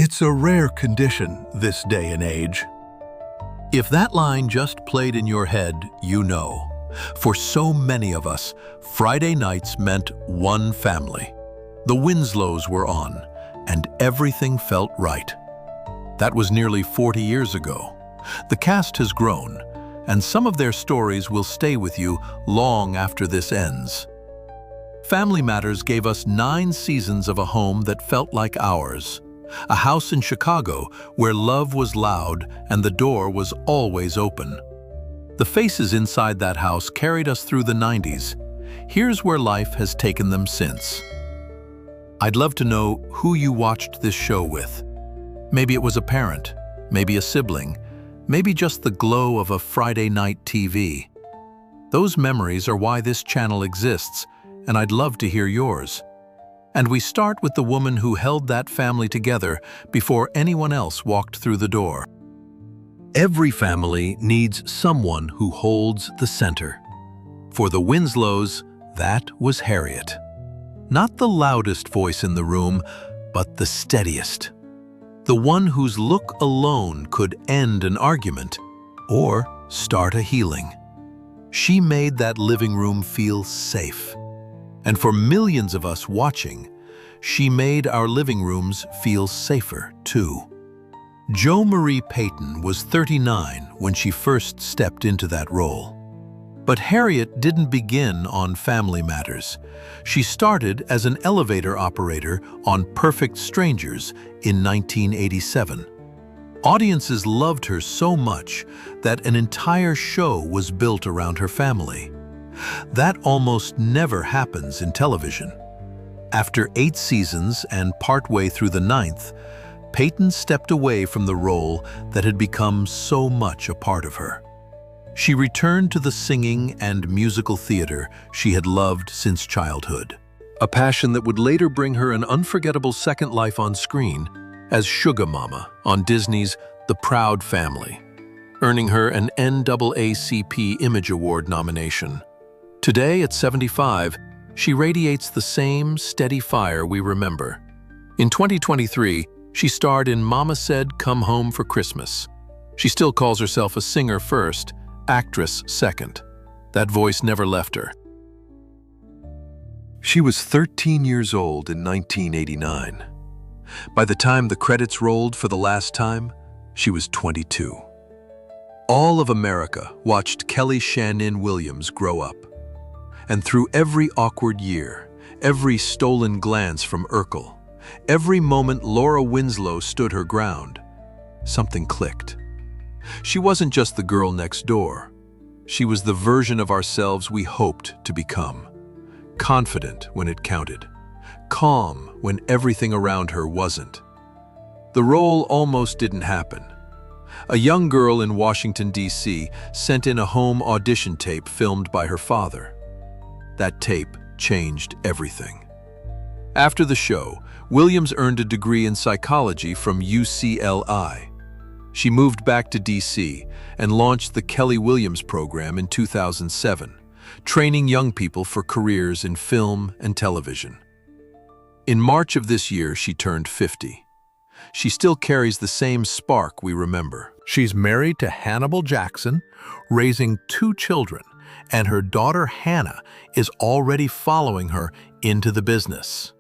It's a rare condition this day and age. If that line just played in your head, you know. For so many of us, Friday nights meant one family. The Winslows were on, and everything felt right. That was nearly 40 years ago. The cast has grown, and some of their stories will stay with you long after this ends. Family Matters gave us 9 seasons of a home that felt like ours. A house in Chicago where love was loud and the door was always open. The faces inside that house carried us through the 90s. Here's where life has taken them since. I'd love to know who you watched this show with. Maybe it was a parent, maybe a sibling, maybe just the glow of a Friday night TV. Those memories are why this channel exists, and I'd love to hear yours. And we start with the woman who held that family together before anyone else walked through the door. Every family needs someone who holds the center. For the Winslows, that was Harriet. Not the loudest voice in the room, but the steadiest. The one whose look alone could end an argument or start a healing. She made that living room feel safe. And for millions of us watching, she made our living rooms feel safer too. Jo Marie Payton was 39 when she first stepped into that role. But Harriet didn't begin on Family Matters. She started as an elevator operator on Perfect Strangers in 1987. Audiences loved her so much that an entire show was built around her family. That almost never happens in television. After 8 seasons and partway through the 9th, Payton stepped away from the role that had become so much a part of her. She returned to the singing and musical theater she had loved since childhood, a passion that would later bring her an unforgettable second life on screen as Sugar Mama on Disney's The Proud Family, earning her an NAACP Image Award nomination. Today, at 75, she radiates the same steady fire we remember. In 2023, she starred in Mama Said Come Home for Christmas. She still calls herself a singer first, actress second. That voice never left her. She was 13 years old in 1989. By the time the credits rolled for the last time, she was 22. All of America watched Kellie Shanygne Williams grow up. And through every awkward year, every stolen glance from Urkel, every moment Laura Winslow stood her ground, something clicked. She wasn't just the girl next door. She was the version of ourselves we hoped to become. Confident when it counted. Calm when everything around her wasn't. The role almost didn't happen. A young girl in Washington, D.C. sent in a home audition tape filmed by her father. That tape changed everything. After the show, Williams earned a degree in psychology from UCLI. She moved back to D.C. and launched the Kellie Williams program in 2007, training young people for careers in film and television. In March of this year, she turned 50. She still carries the same spark we remember. She's married to Hannibal Jackson, raising 2 children, and her daughter Hannah is already following her into the business.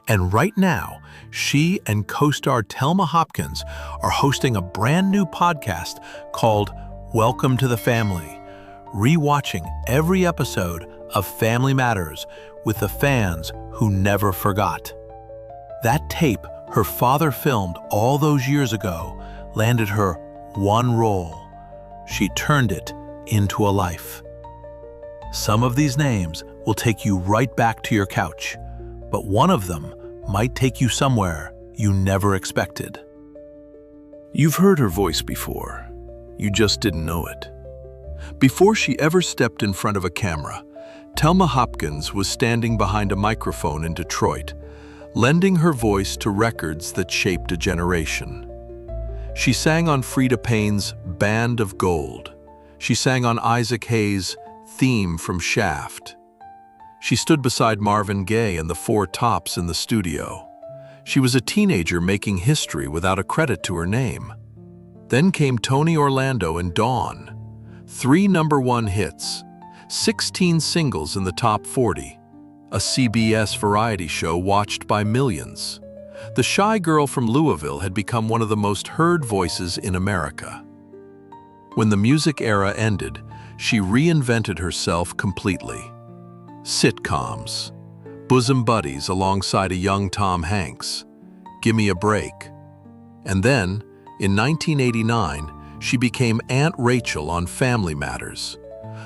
And right now, she and co-star Telma Hopkins are hosting a brand new podcast called Welcome to the Family, rewatching every episode of Family Matters with the fans who never forgot. That tape her father filmed all those years ago landed her one role. She turned it into a life. Some of these names will take you right back to your couch, but one of them might take you somewhere you never expected. You've heard her voice before. You just didn't know it. Before she ever stepped in front of a camera, Telma Hopkins was standing behind a microphone in Detroit, lending her voice to records that shaped a generation. She sang on Freda Payne's Band of Gold. She sang on Isaac Hayes' Theme from Shaft. She stood beside Marvin Gaye and the Four Tops in the studio. She was a teenager making history without a credit to her name. Then came Tony Orlando and Dawn. 3 #1 hits, 16 singles in the top 40, a CBS variety show watched by millions. The shy girl from Louisville had become one of the most heard voices in America. When the music era ended, she reinvented herself completely. Sitcoms, bosom buddies alongside a young Tom Hanks, Gimme a Break. And then, in 1989, she became Aunt Rachel on Family Matters,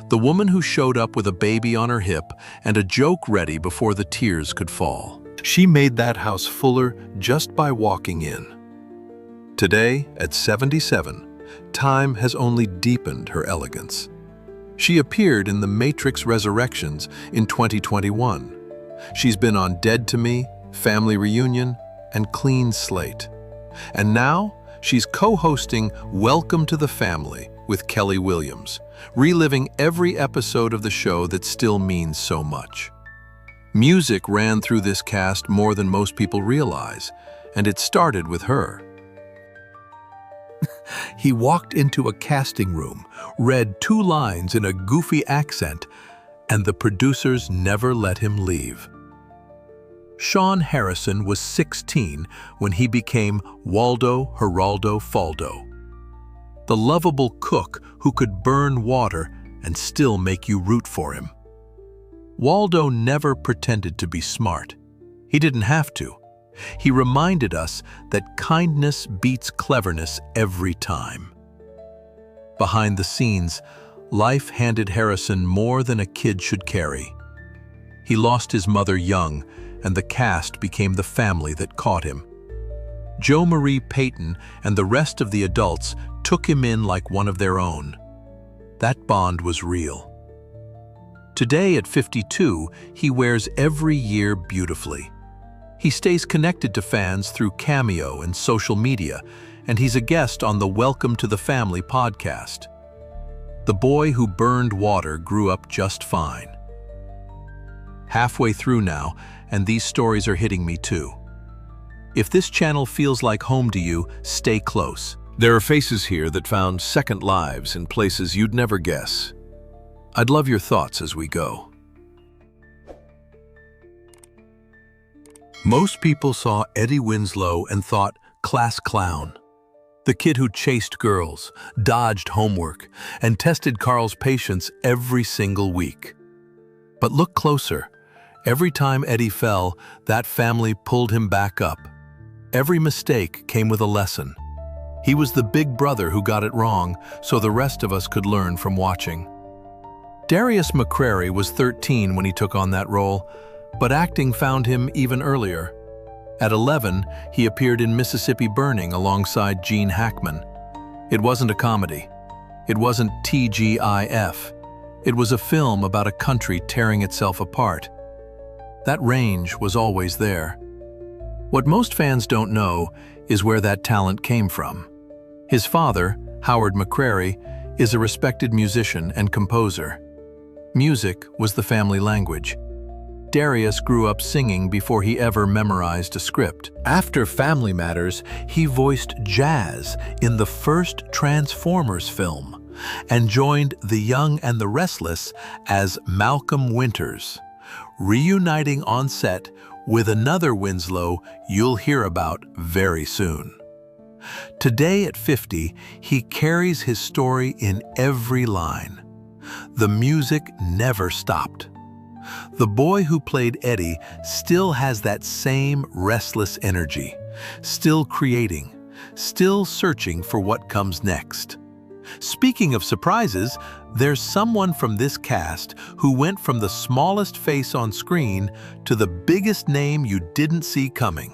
the woman who showed up with a baby on her hip and a joke ready before the tears could fall. She made that house fuller just by walking in. Today, at 77, time has only deepened her elegance. She appeared in The Matrix Resurrections in 2021. She's been on Dead to Me, Family Reunion, and Clean Slate. And now, she's co-hosting Welcome to the Family with Kellie Williams, reliving every episode of the show that still means so much. Music ran through this cast more than most people realize, and it started with her. He walked into a casting room, read 2 lines in a goofy accent, and the producers never let him leave. Sean Harrison was 16 when he became Waldo, Geraldo, Faldo, the lovable cook who could burn water and still make you root for him. Waldo never pretended to be smart. He didn't have to. He reminded us that kindness beats cleverness every time. Behind the scenes, life handed Harrison more than a kid should carry. He lost his mother young, and the cast became the family that caught him. Jo Marie Payton and the rest of the adults took him in like one of their own. That bond was real. Today, at 52, he wears every year beautifully. He stays connected to fans through Cameo and social media, and he's a guest on the Welcome to the Family podcast. The boy who burned water grew up just fine. Halfway through now, and these stories are hitting me too. If this channel feels like home to you, stay close. There are faces here that found second lives in places you'd never guess. I'd love your thoughts as we go. Most people saw Eddie Winslow and thought, class clown. The kid who chased girls, dodged homework, and tested Carl's patience every single week. But look closer. Every time Eddie fell, that family pulled him back up. Every mistake came with a lesson. He was the big brother who got it wrong, so the rest of us could learn from watching. Darius McCrary was 13 when he took on that role, but acting found him even earlier. At 11, he appeared in Mississippi Burning alongside Gene Hackman. It wasn't a comedy. It wasn't TGIF. It was a film about a country tearing itself apart. That range was always there. What most fans don't know is where that talent came from. His father, Howard McCrary, is a respected musician and composer. Music was the family language. Darius grew up singing before he ever memorized a script. After Family Matters, he voiced Jazz in the first Transformers film and joined The Young and the Restless as Malcolm Winters, reuniting on set with another Winslow you'll hear about very soon. Today at 50, he carries his story in every line. The music never stopped. The boy who played Eddie still has that same restless energy, still creating, still searching for what comes next. Speaking of surprises, there's someone from this cast who went from the smallest face on screen to the biggest name you didn't see coming.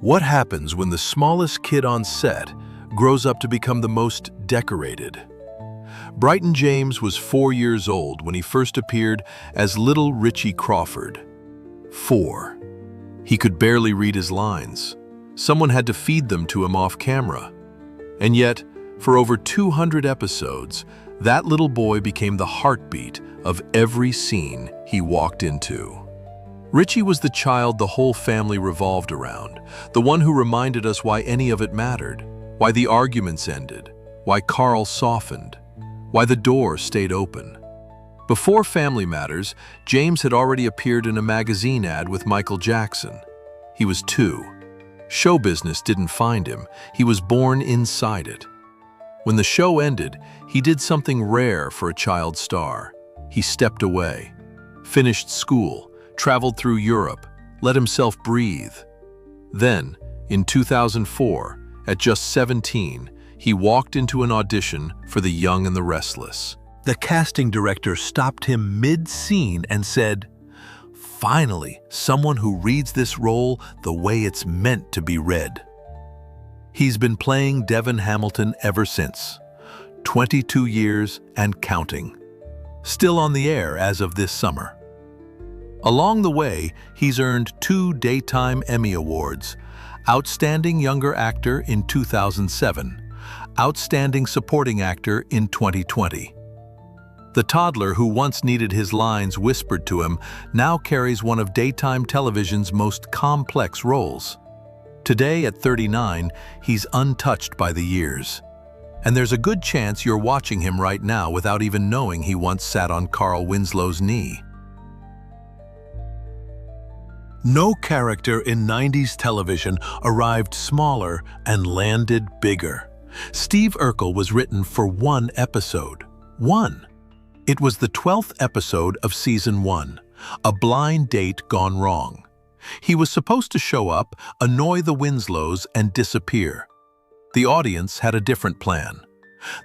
What happens when the smallest kid on set grows up to become the most decorated? Bryton James was 4 years old when he first appeared as little Richie Crawford. 4. He could barely read his lines. Someone had to feed them to him off camera. And yet, for over 200 episodes, that little boy became the heartbeat of every scene he walked into. Richie was the child the whole family revolved around, the one who reminded us why any of it mattered, why the arguments ended, why Carl softened, why the door stayed open. Before Family Matters, James had already appeared in a magazine ad with Michael Jackson. He was 2. Show business didn't find him. He was born inside it. When the show ended, he did something rare for a child star. He stepped away, finished school, traveled through Europe, let himself breathe. Then, in 2004, at just 17, he walked into an audition for The Young and the Restless. The casting director stopped him mid-scene and said, "Finally, someone who reads this role the way it's meant to be read." He's been playing Devon Hamilton ever since, 22 years and counting. Still on the air as of this summer. Along the way, he's earned 2 Daytime Emmy Awards, Outstanding Younger Actor in 2007, Outstanding Supporting Actor in 2020. The toddler who once needed his lines whispered to him now carries one of daytime television's most complex roles. Today, at 39, he's untouched by the years. And there's a good chance you're watching him right now without even knowing he once sat on Carl Winslow's knee. No character in 90s television arrived smaller and landed bigger. Steve Urkel was written for 1 episode. 1. It was the 12th episode of Season 1, A Blind Date Gone Wrong. He was supposed to show up, annoy the Winslows, and disappear. The audience had a different plan.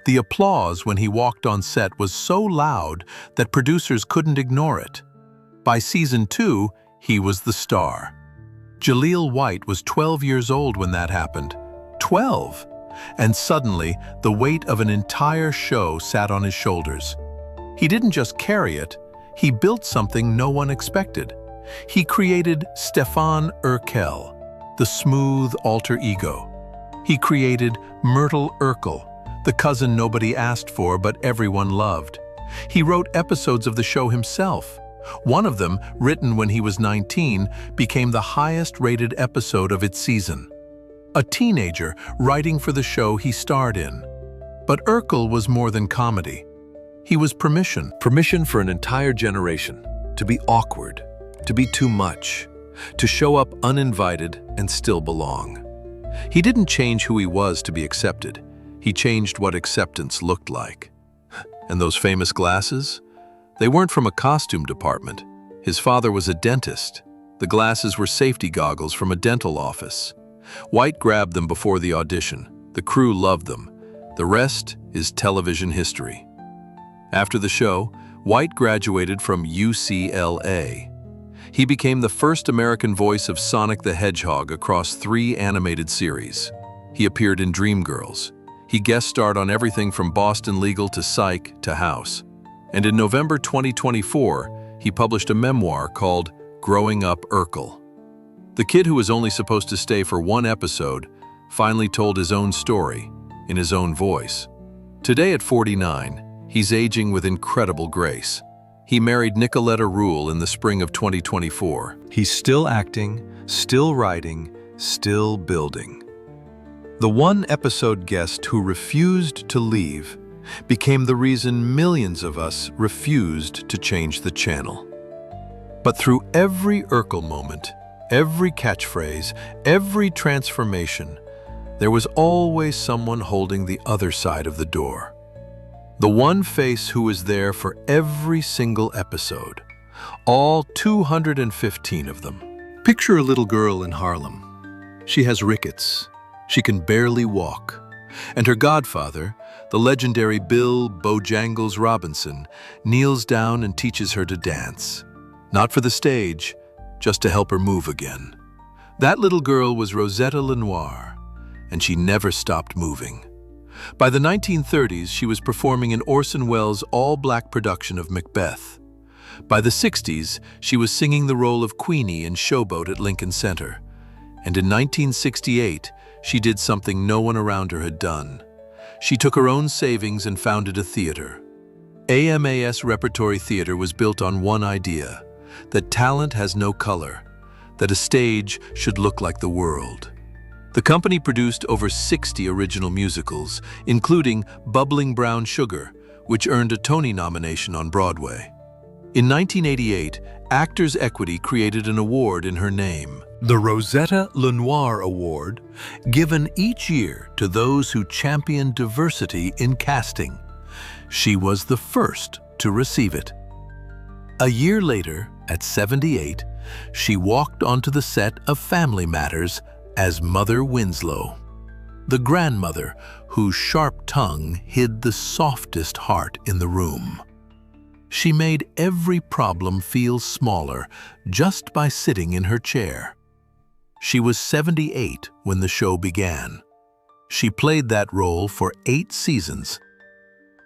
The applause when he walked on set was so loud that producers couldn't ignore it. By Season 2, he was the star. Jaleel White was 12 years old when that happened. 12! And suddenly, the weight of an entire show sat on his shoulders. He didn't just carry it, he built something no one expected. He created Steve Urkel, the smooth alter ego. He created Myrtle Urkel, the cousin nobody asked for but everyone loved. He wrote episodes of the show himself. One of them, written when he was 19, became the highest-rated episode of its season. A teenager writing for the show he starred in. But Urkel was more than comedy. He was permission. Permission for an entire generation to be awkward, to be too much, to show up uninvited and still belong. He didn't change who he was to be accepted. He changed what acceptance looked like. And those famous glasses? They weren't from a costume department. His father was a dentist. The glasses were safety goggles from a dental office. White grabbed them before the audition. The crew loved them. The rest is television history. After the show, White graduated from UCLA. He became the first American voice of Sonic the Hedgehog across 3 animated series. He appeared in Dreamgirls. He guest starred on everything from Boston Legal to Psych to House. And in November 2024, he published a memoir called Growing Up Urkel. The kid who was only supposed to stay for 1 episode finally told his own story in his own voice. Today at 49, he's aging with incredible grace. He married Nicoletta Rule in the spring of 2024. He's still acting, still writing, still building. The 1-episode guest who refused to leave became the reason millions of us refused to change the channel. But through every Urkel moment, every catchphrase, every transformation, there was always someone holding the other side of the door. The one face who was there for every single episode, all 215 of them. Picture a little girl in Harlem. She has rickets. She can barely walk. And her godfather, the legendary Bill Bojangles Robinson, kneels down and teaches her to dance. Not for the stage, just to help her move again. That little girl was Rosetta LeNoire, and she never stopped moving. By the 1930s, she was performing in Orson Welles' all-black production of Macbeth. By the 60s, she was singing the role of Queenie in Showboat at Lincoln Center. And in 1968, she did something no one around her had done. She took her own savings and founded a theater. AMAS Repertory Theater was built on one idea: that talent has no color, that a stage should look like the world. The company produced over 60 original musicals, including Bubbling Brown Sugar, which earned a Tony nomination on Broadway. In 1988, Actors Equity created an award in her name, the Rosetta LeNoire Award, given each year to those who champion diversity in casting. She was the first to receive it. A year later, at 78, she walked onto the set of Family Matters as Mother Winslow, the grandmother whose sharp tongue hid the softest heart in the room. She made every problem feel smaller just by sitting in her chair. She was 78 when the show began. She played that role for 8 seasons.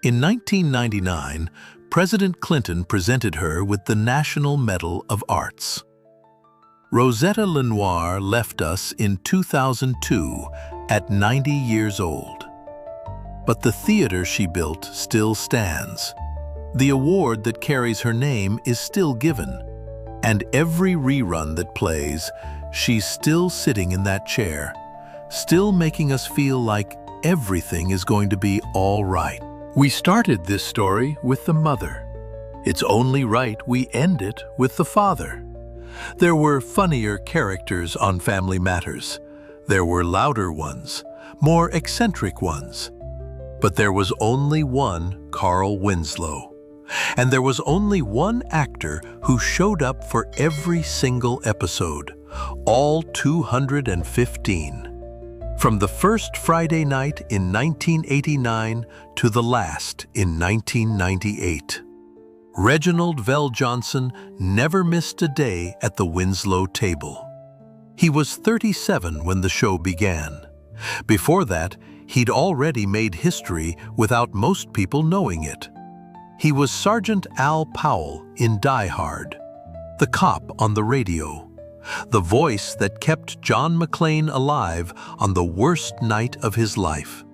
In 1999, President Clinton presented her with the National Medal of Arts. Rosetta LeNoire left us in 2002 at 90 years old. But the theater she built still stands. The award that carries her name is still given, and every rerun that plays, she's still sitting in that chair, still making us feel like everything is going to be all right. We started this story with the mother. It's only right we end it with the father. There were funnier characters on Family Matters. There were louder ones, more eccentric ones. But there was only one Carl Winslow. And there was only one actor who showed up for every single episode, all 215. From the first Friday night in 1989 to the last in 1998. Reginald VelJohnson never missed a day at the Winslow table. He was 37 when the show began. Before that, he'd already made history without most people knowing it. He was Sergeant Al Powell in Die Hard, the cop on the radio, the voice that kept John McClane alive on the worst night of his life.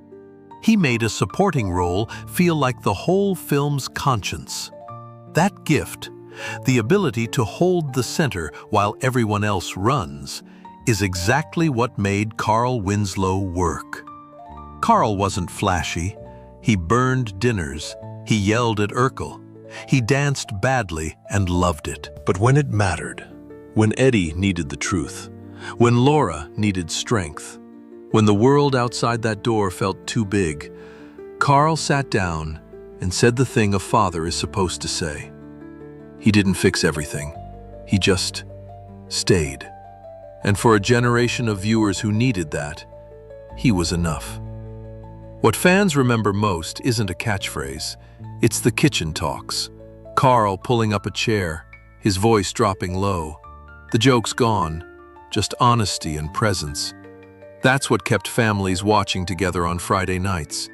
He made a supporting role feel like the whole film's conscience. That gift, the ability to hold the center while everyone else runs, is exactly what made Carl Winslow work. Carl wasn't flashy. He burned dinners. He yelled at Urkel. He danced badly and loved it. But when it mattered, when Eddie needed the truth, when Laura needed strength, when the world outside that door felt too big, Carl sat down and said the thing a father is supposed to say. He didn't fix everything. He just stayed. And for a generation of viewers who needed that, he was enough. What fans remember most isn't a catchphrase. It's the kitchen talks. Carl pulling up a chair, his voice dropping low. The joke's gone, just honesty and presence. That's what kept families watching together on Friday nights.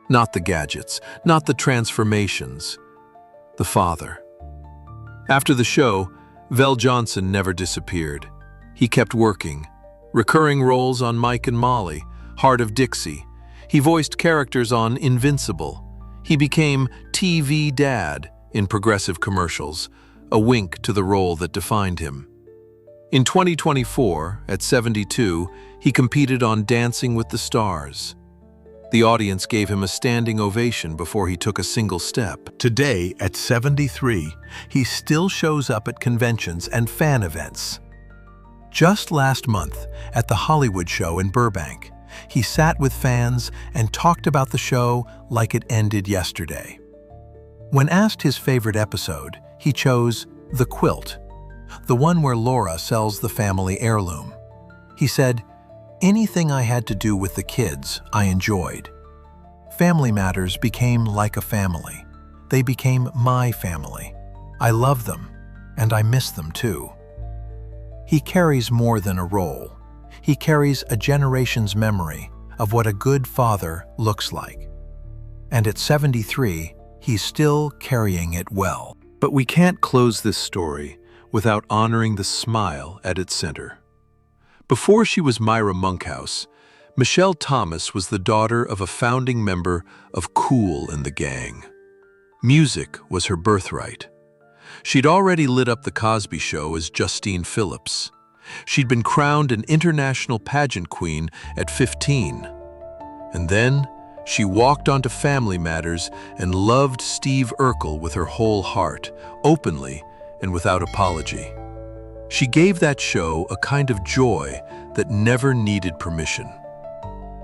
Not the gadgets, not the transformations. The father. After the show, VelJohnson never disappeared. He kept working. Recurring roles on Mike and Molly, Heart of Dixie. He voiced characters on Invincible. He became TV Dad in progressive commercials, a wink to the role that defined him. In 2024, at 72, he competed on Dancing with the Stars. The audience gave him a standing ovation before he took a single step. Today, at 73, he still shows up at conventions and fan events. Just last month, at the Hollywood show in Burbank, he sat with fans and talked about the show like it ended yesterday. When asked his favorite episode, he chose The Quilt, the one where Laura sells the family heirloom. He said, "Anything I had to do with the kids, I enjoyed. Family Matters became like a family. They became my family. I love them, and I miss them too." He carries more than a role. He carries a generation's memory of what a good father looks like. And at 73, he's still carrying it well. But we can't close this story without honoring the smile at its center. Before she was Myra Monkhouse, Michelle Thomas was the daughter of a founding member of Kool and the Gang. Music was her birthright. She'd already lit up The Cosby Show as Justine Phillips. She'd been crowned an international pageant queen at 15. And then she walked onto Family Matters and loved Steve Urkel with her whole heart, openly and without apology. She gave that show a kind of joy that never needed permission.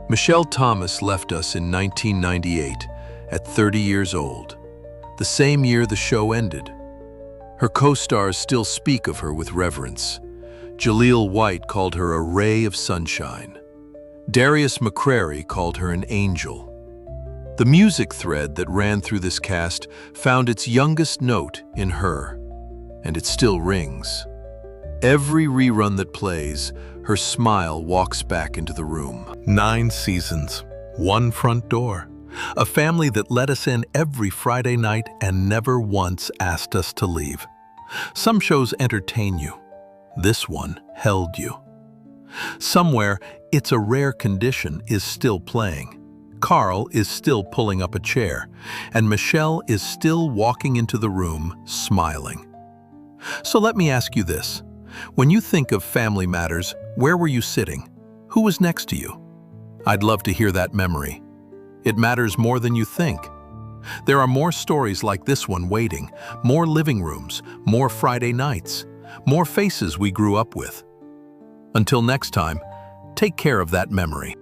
Michelle Thomas left us in 1998 at 30 years old, the same year the show ended. Her co-stars still speak of her with reverence. Jaleel White called her a ray of sunshine. Darius McCrary called her an angel. The music thread that ran through this cast found its youngest note in her, and it still rings. Every rerun that plays, her smile walks back into the room. 9 seasons, 1 front door. A family that let us in every Friday night and never once asked us to leave. Some shows entertain you. This one held you. Somewhere, It's a Rare Condition is still playing. Carl is still pulling up a chair, and Michelle is still walking into the room, smiling. So let me ask you this. When you think of Family Matters, where were you sitting? Who was next to you? I'd love to hear that memory. It matters more than you think. There are more stories like this one waiting, more living rooms, more Friday nights, more faces we grew up with. Until next time, take care of that memory.